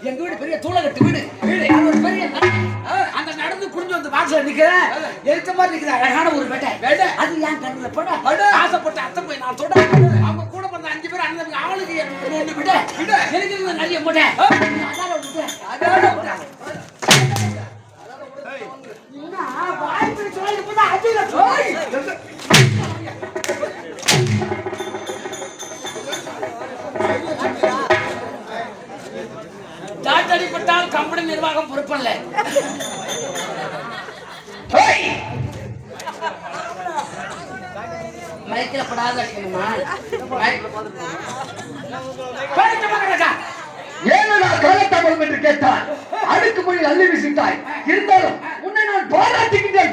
எங்க வீடு பெரிய தூளகட்டு வீடு ஒரு பெரிய அந்த நடந்து குடிஞ்சு வந்து வாசல நிக்கிறேன் எரிச்ச மாதிரி நிக்கிற அழகான ஒரு வேட்டை அது ஏன் கண்ணுல பட ஆசைப்பட்ட அத்தை போய் நான் சொல்ற அவங்க கூட வந்த 5 பேர் அண்ணன் அவளுக்கு ஒண்ணு விட எனக்கு நிறைய மூட்டை அடிப்பட்டால் கம்பெனி நிர்வாகம் பொறுப்பல்ல. மைக்கில படாத ஏனடா காலத்தாமலம் என்று கேட்டால் அடுக்கு மொழி அள்ளி வீசிட்டாய். இருந்தாலும் உன்னை நான் பாராட்டுகின்றேன்.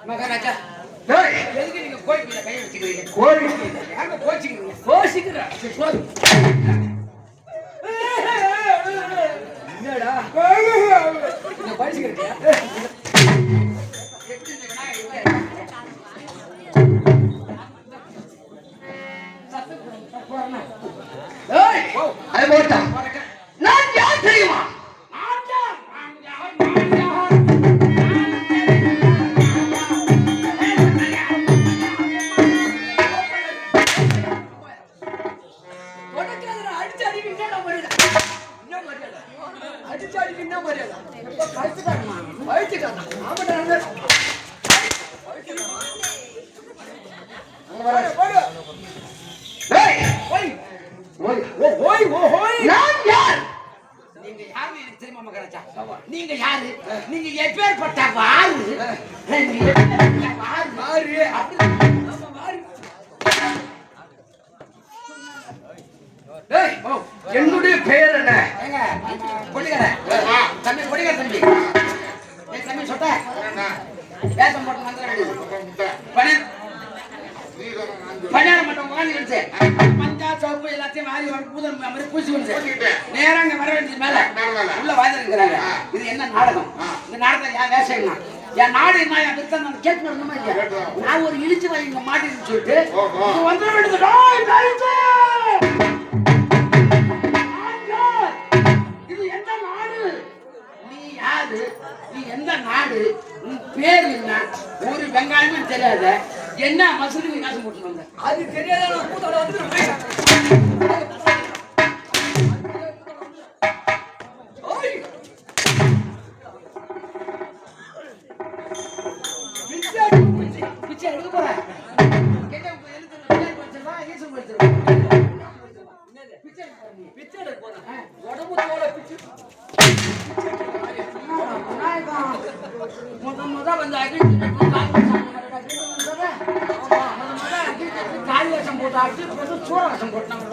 மகாராஜா எதுக்கு நீங்க கோழிக்கு கையை வச்சுக்கிறீங்க? என்னடா படிச்சுக்கிறியா? நான் யார் தெரியுமா? டேய், ஓய் ஓய், ஓய் ஓய் நான் யார்? நீங்க யாருன்னு எனக்கு தெரியுமா மகராஜா? நீங்க யாரு? நீங்க எப்பேற்பட்ட வாரு? நீங்க எப்பேற்பட்ட வாரு? அப்படி நம்ம வாரு. டேய், என்னுடைய பெயர் என்ன? ஏங்க, கொடிகார. தம்பி கொடிகார தம்பி. ஏய் தம்பி சொட்ட. வேஷம் போட்டு வந்துடுறேன். பணியாரம் மட்டும் வாங்கிடுச்சு. மஞ்சா சோப்பு எல்லாத்தையும் வாரி ஒரு பூதம் மாதிரி பூசி விடுச்சு. நேரா அங்க வர வேண்டியது மேல உள்ள வாய்ந்திருக்கிறாங்க. இது என்ன நாடகம்? இந்த நாடகம் என் வேஷம் என் நாடு என்ன என் வித்த நான் கேட்டு வரணுமா இல்லையா? நான் ஒரு இழிச்சு வாங்கி இங்க மாட்டின்னு சொல்லிட்டு இது வந்துட வேண்டியது. இது எந்த நாடு? நீ யாரு? நீ எந்த நாடு? உன் பேர் என்ன? ஒரு வெங்காயமும் தெரியாத என்ன மசூரி காசு போட்டு வந்த அது தெரியாத கூத்தாட வந்து பிச்சை எடுக்க போறேன். பிச்சை எடுக்க போறேன். உடம்பு தோலை பிச்சு முத வந்து காய் வேஷம் போட்டு ஆச்சு சூற வேஷம் போட்டாங்க.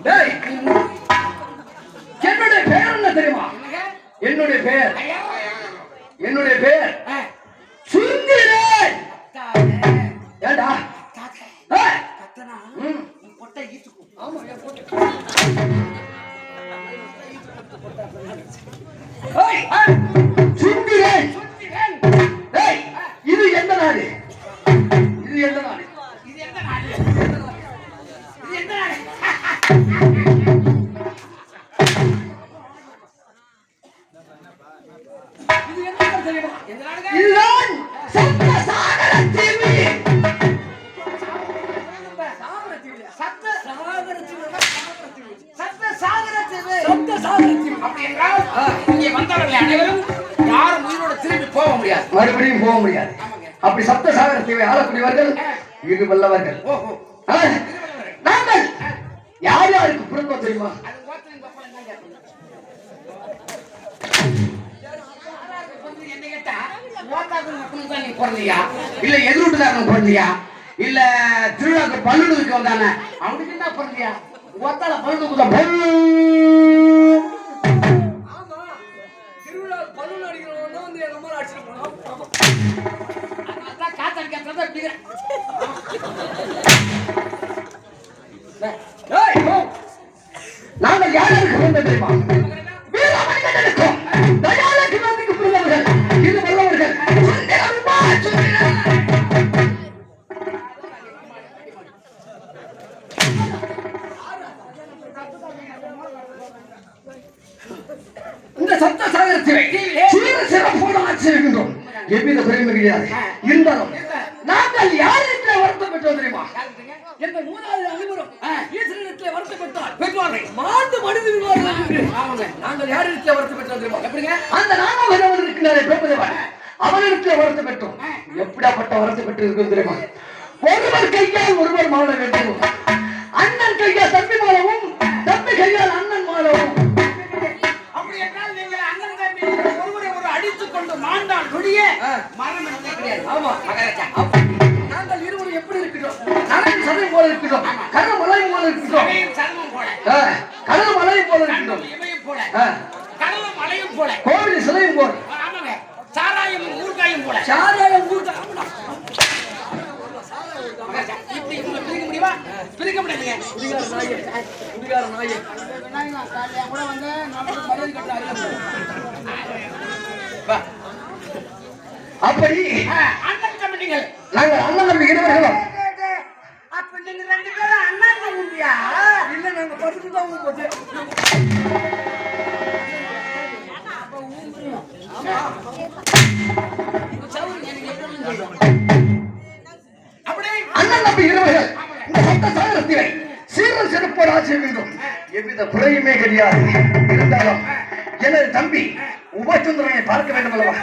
டேய், என்னுடைய பெயர் என்ன தெரியுமா? என்னுடைய பெயர் என்னுடைய பெயர் சுந்தரன். ஏண்டா கத்தனா பொட்டை ஈத்துக்கும். ஆமா, என் பொட்டை. சுந்தரன். டேய், இது எந்த நாடு? இது எந்த நாடு? இது எந்த நாடு? இது எந்த நாடு? இது எந்த நாடு தெரியுமா? எந்த நாடுங்க? இதுதான் சப்த சாகர தீவு. அப்படி என்றால் இங்கே வந்தவர்கள் அனைவரும் யாரும் உயிரோட திரும்பி போக முடியாது, மறுபடியும் போக முடியாது. அப்படி சப்த சாகர தீவை ஆளக்கூடியவர்கள் இது வல்லவர்கள். நாங்கள் யார் யாருக்கு பிறந்தோம் தெரியுமா? என்ன கேட்டா நீ பிறந்தியா இல்ல எதிர்விட்டுதான் பிறந்தியா இல்ல திருவிழாக்கு பல்லுடுக்கு வந்தானே அவனுக்கு என்ன பிறந்தியா? ஒத்தால பல்லுக்கு தான் நாங்கள் யாருக்கு பிறந்த தெரியுமா? வீரமணிகண்டனுக்கும் தயாலட்சுமிக்கு பிறந்தவர்கள் இது வல்லவர்கள். இந்த சப்த சாகரத்தை சிறப்போடு ஆட்சி இருக்கின்றோம். எவ்வித குறையும் கிடையாது. இருந்தாலும் நாங்கள் யாரிடத்தில் வருத்தம் பெற்றோம் தெரியுமா? எங்கள் மூணாவது அனைவரும் ஈஸ்வரனிடத்தில் வருத்தம் பெற்றார் பெற்றோர்கள் மாண்டு மனித விவாதம். நாங்கள் யாரிடத்தில் வருத்தம் பெற்றோம் தெரியுமா? எப்படிங்க? அந்த நாமவரவன் இருக்கிறாரே பிரபுதேவன், அவனிடத்தில் வருத்தம் பெற்றோம். எப்படியாப்பட்ட வருத்தம் பெற்று இருக்கும் தெரியுமா? ஒருவர் கையால் ஒருவர் மாள வேண்டும். அண்ணன் கையால் தம்பி மாளவும், தம்பி கையால் அண்ணன் மாளவும். அப்படி என்றால் நீங்கள் அண்ணன் தம்பி ஒருவரை ஒரு அடித்துக் கொண்டு மாண்டால் நொடிய மரணம் என்பதே கிடையாது. ஆமா மகாராஜா, நாங்கள் இருவரும் எப்படி இருக்கிறோம்? நலன் சதை போல இருக்கிறோம், கடல் மலை போல இருக்கிறோம், சர்மம் போல கடல் மலை போல இருக்கிறோம், இமயம் போல கடலும் மலையும் போல கோவில் சிலையும் போல. ஆமாங்க, சாராயமும் ஊர்காயும் போல. சாராயம் ஊர்காய். இப்படி உங்களை பிரிக்க முடியுமா? பிரிக்க முடியாதுங்க. குடிகார நாயே. கூட வந்து மரியாதை கட்ட அப்படி அண்ணன் தம்பிகள் நாங்கள் அண்ணன் தம்பி இருவர்களும். அப்ப நீங்க ரெண்டு பேரும் அண்ணன் தம்பியா? இல்ல, நாங்க படுத்து தான் போச்சு. அப்படி அண்ணன் தம்பி இருவர்கள் இந்த சப்த சாகரத்திலே சீரல் சிறப்போடு ஆட்சி வேண்டும். எவ்வித குறையுமே கிடையாது. இருந்தாலும் எனது தம்பி உபச்சந்திரனை பார்க்க வேண்டும் அல்லவா?